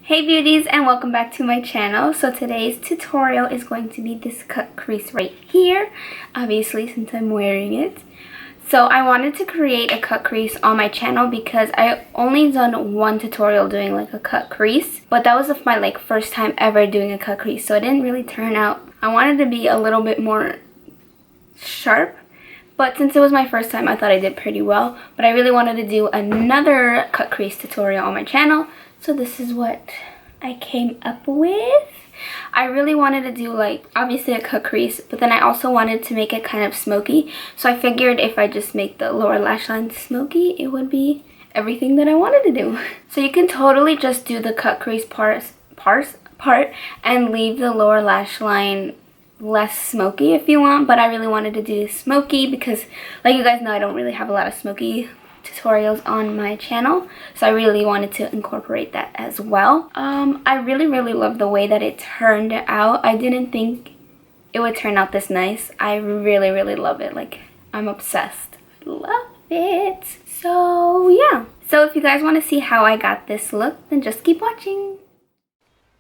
Hey beauties, and welcome back to my channel. So today's tutorial is going to be this cut crease right here, obviously since I'm wearing it. So I wanted to create a cut crease on my channel because I only done one tutorial doing like a cut crease, but that was my first time ever doing a cut crease, so it didn't really turn out. I wanted to be a little bit more sharp, but since it was my first time, I thought I did pretty well. But I really wanted to do another cut crease tutorial on my channel, so this is what I came up with. I really wanted to do obviously a cut crease, but then I also wanted to make it kind of smoky. So I figured if I just make the lower lash line smoky, it would be everything that I wanted to do. So you can totally just do the cut crease part and leave the lower lash line less smoky if you want, but I really wanted to do smoky because, like you guys know, I don't really have a lot of smoky tutorials on my channel, so I really wanted to incorporate that as well. I really love the way that it turned out. I didn't think it would turn out this nice. I really love it. Like, I'm obsessed. Love it. So yeah, so if you guys want to see how I got this look, then just keep watching.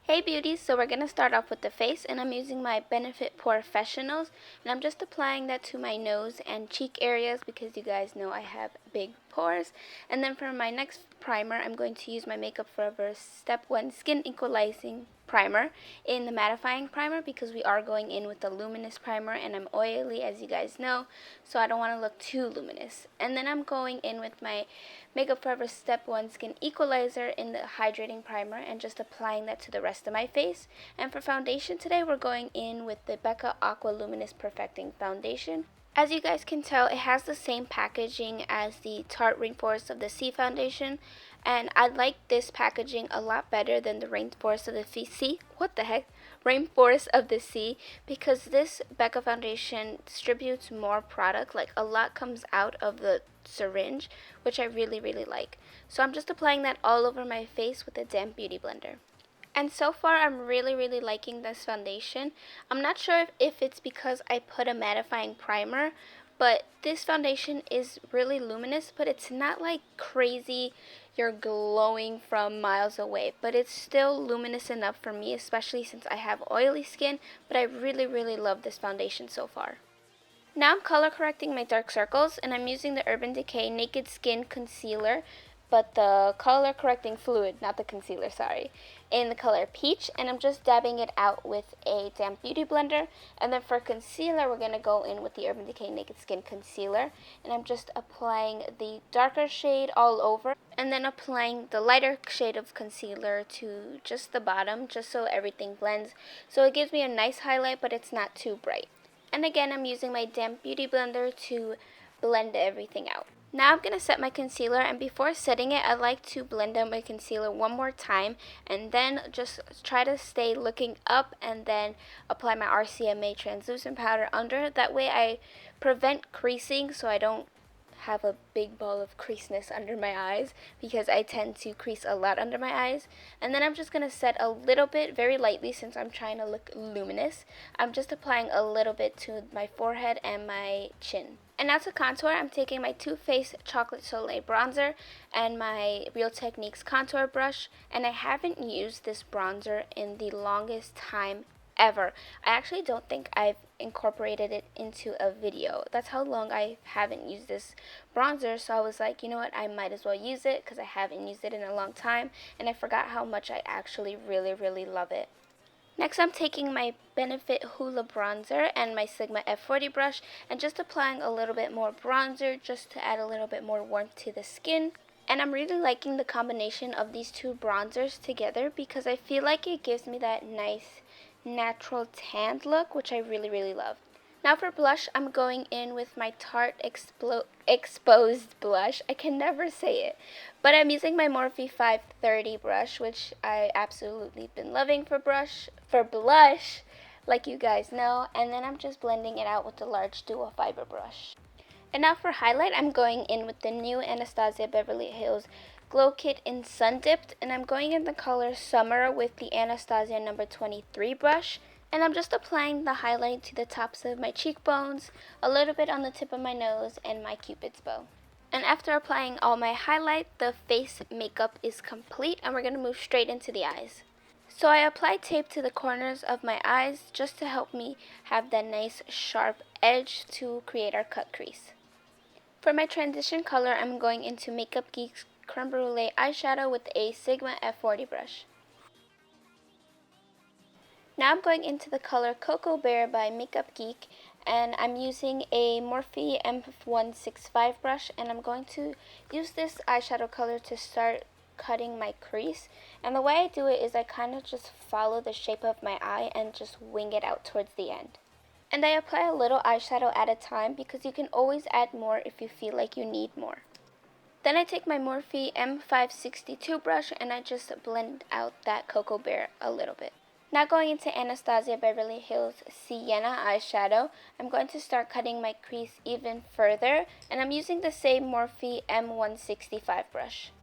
Hey beauties, so we're going to start off with the face, and I'm using my Benefit Porefessionals, and I'm just applying that to my nose and cheek areas because you guys know I have big pores. And then for my next primer, I'm going to use my Makeup Forever Step 1 Skin Equalizing Primer in the Mattifying Primer because we are going in with the Luminous Primer, and I'm oily as you guys know, so I don't want to look too luminous. And then I'm going in with my Makeup Forever Step 1 Skin Equalizer in the Hydrating Primer and just applying that to the rest of my face. And for foundation today, we're going in with the BECCA Aqua Luminous Perfecting Foundation. As you guys can tell, it has the same packaging as the Tarte Rainforest of the Sea foundation, and I like this packaging a lot better than the Rainforest of the Sea. What the heck? Rainforest of the Sea, because this BECCA foundation distributes more product. Like, a lot comes out of the syringe, which I really like. So I'm just applying that all over my face with a damp beauty blender. And so far, I'm really liking this foundation. I'm not sure if it's because I put a mattifying primer, but this foundation is really luminous, but it's not like crazy, you're glowing from miles away. But it's still luminous enough for me, especially since I have oily skin, but I really love this foundation so far. Now I'm color correcting my dark circles, and I'm using the Urban Decay Naked Skin Concealer, but the color correcting fluid, not the concealer, sorry, in the color Peach, and I'm just dabbing it out with a damp beauty blender. And then for concealer, we're going to go in with the Urban Decay Naked Skin Concealer, and I'm just applying the darker shade all over, and then applying the lighter shade of concealer to just the bottom, just so everything blends. So it gives me a nice highlight, but it's not too bright. And again, I'm using my damp beauty blender to blend everything out. Now I'm going to set my concealer, and before setting it, I like to blend out my concealer one more time and then just try to stay looking up and then apply my RCMA translucent powder under. That way I prevent creasing, so I don't have a big ball of creasiness under my eyes, because I tend to crease a lot under my eyes. And then I'm just going to set a little bit, very lightly, since I'm trying to look luminous. I'm just applying a little bit to my forehead and my chin. And now to contour, I'm taking my Too Faced Chocolate Soleil bronzer and my Real Techniques contour brush, and I haven't used this bronzer in the longest time ever. I actually don't think I've incorporated it into a video. That's how long I haven't used this bronzer, so I was like, you know what, I might as well use it because I haven't used it in a long time, and I forgot how much I actually really love it. Next, I'm taking my Benefit Hoola Bronzer and my Sigma F40 brush and just applying a little bit more bronzer just to add a little bit more warmth to the skin. And I'm really liking the combination of these two bronzers together because I feel like it gives me that nice natural tanned look, which I really love. Now for blush, I'm going in with my Tarte Exposed Blush. I can never say it. But I'm using my Morphe 530 brush, which I absolutely been loving for blush, like you guys know. And then I'm just blending it out with the large dual fiber brush. And now for highlight, I'm going in with the new Anastasia Beverly Hills Glow Kit in Sun Dipped. And I'm going in the color Summer with the Anastasia number 23 brush. And I'm just applying the highlight to the tops of my cheekbones, a little bit on the tip of my nose, and my cupid's bow. And after applying all my highlight, the face makeup is complete and we're going to move straight into the eyes. So I applied tape to the corners of my eyes just to help me have that nice sharp edge to create our cut crease. For my transition color, I'm going into Makeup Geek's Creme Brûlée eyeshadow with a Sigma F40 brush. Now I'm going into the color Coco Bear by Makeup Geek, and I'm using a Morphe M165 brush, and I'm going to use this eyeshadow color to start cutting my crease. And the way I do it is I kind of just follow the shape of my eye and just wing it out towards the end. And I apply a little eyeshadow at a time because you can always add more if you feel like you need more. Then I take my Morphe M562 brush and I just blend out that Coco Bear a little bit. Now going into Anastasia Beverly Hills Sienna eyeshadow, I'm going to start cutting my crease even further, and I'm using the same Morphe M165 brush.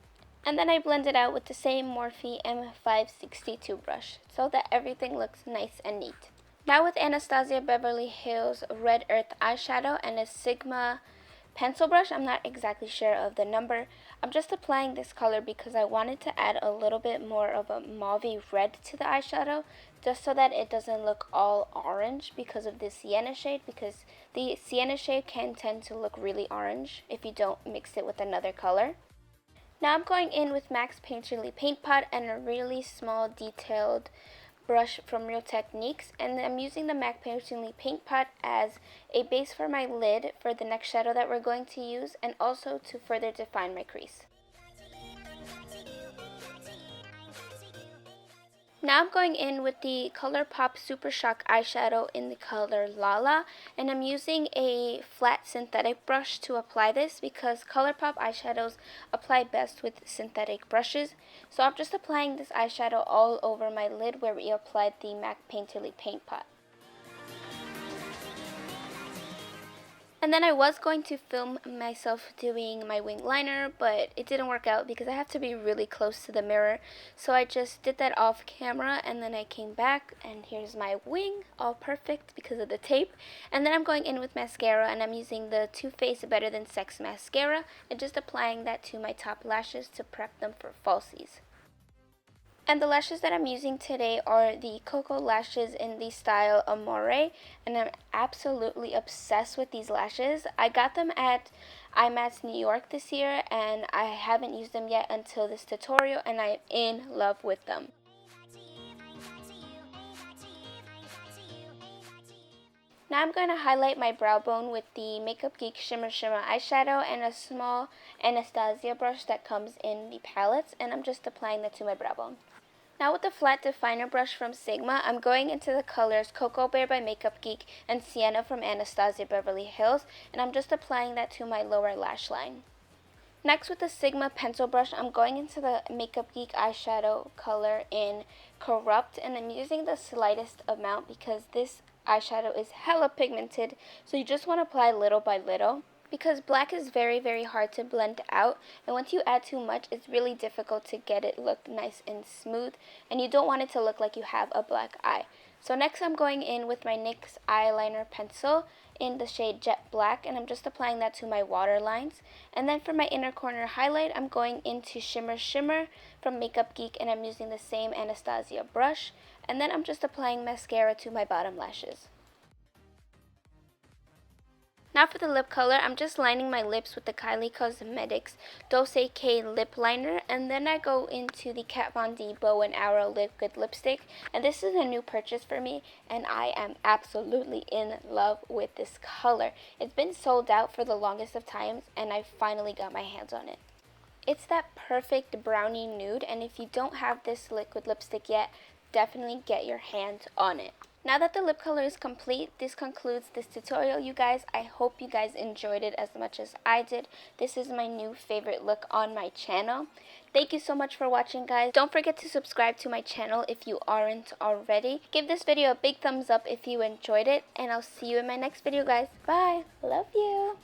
And then I blend it out with the same Morphe M562 brush so that everything looks nice and neat. Now with Anastasia Beverly Hills Red Earth eyeshadow and a Sigma pencil brush, I'm not exactly sure of the number, I'm just applying this color because I wanted to add a little bit more of a mauve red to the eyeshadow just so that it doesn't look all orange because of the sienna shade, because the sienna shade can tend to look really orange if you don't mix it with another color. Now I'm going in with MAC's Painterly Paint Pot and a really small detailed brush from Real Techniques, and I'm using the MAC Painterly Paint Pot as a base for my lid for the next shadow that we're going to use, and also to further define my crease. Now I'm going in with the ColourPop Super Shock eyeshadow in the color Lala, and I'm using a flat synthetic brush to apply this because ColourPop eyeshadows apply best with synthetic brushes. So I'm just applying this eyeshadow all over my lid where we applied the MAC Painterly Paint Pot. And then I was going to film myself doing my wing liner, but it didn't work out because I have to be really close to the mirror. So I just did that off camera, and then I came back and here's my wing, all perfect because of the tape. And then I'm going in with mascara, and I'm using the Too Faced Better Than Sex mascara and just applying that to my top lashes to prep them for falsies. And the lashes that I'm using today are the KOKO Lashes in the style Amore, and I'm absolutely obsessed with these lashes. I got them at IMATS New York this year, and I haven't used them yet until this tutorial, and I'm in love with them. Now I'm going to highlight my brow bone with the Makeup Geek Shimmer eyeshadow and a small Anastasia brush that comes in the palettes, and I'm just applying that to my brow bone. Now with the flat definer brush from Sigma, I'm going into the colors Coco Bear by Makeup Geek and Sienna from Anastasia Beverly Hills, and I'm just applying that to my lower lash line. Next, with the Sigma pencil brush, I'm going into the Makeup Geek eyeshadow color in Corrupt, and I'm using the slightest amount because this eyeshadow is hella pigmented, so you just want to apply little by little. Because black is very, very hard to blend out, and once you add too much, it's really difficult to get it look nice and smooth, and you don't want it to look like you have a black eye. So next I'm going in with my NYX eyeliner pencil in the shade Jet Black, and I'm just applying that to my waterlines. And then for my inner corner highlight, I'm going into Shimmer from Makeup Geek, and I'm using the same Anastasia brush. And then I'm just applying mascara to my bottom lashes. Now for the lip color, I'm just lining my lips with the Kylie Cosmetics Dulce K lip liner, and then I go into the Kat Von D Bow and Arrow liquid lipstick, and this is a new purchase for me, and I am absolutely in love with this color. It's been sold out for the longest of times, and I finally got my hands on it. It's that perfect brownie nude, and if you don't have this liquid lipstick yet, definitely get your hands on it. Now that the lip color is complete, this concludes this tutorial, you guys. I hope you guys enjoyed it as much as I did. This is my new favorite look on my channel. Thank you so much for watching, guys. Don't forget to subscribe to my channel if you aren't already. Give this video a big thumbs up if you enjoyed it, and I'll see you in my next video, guys. Bye! Love you!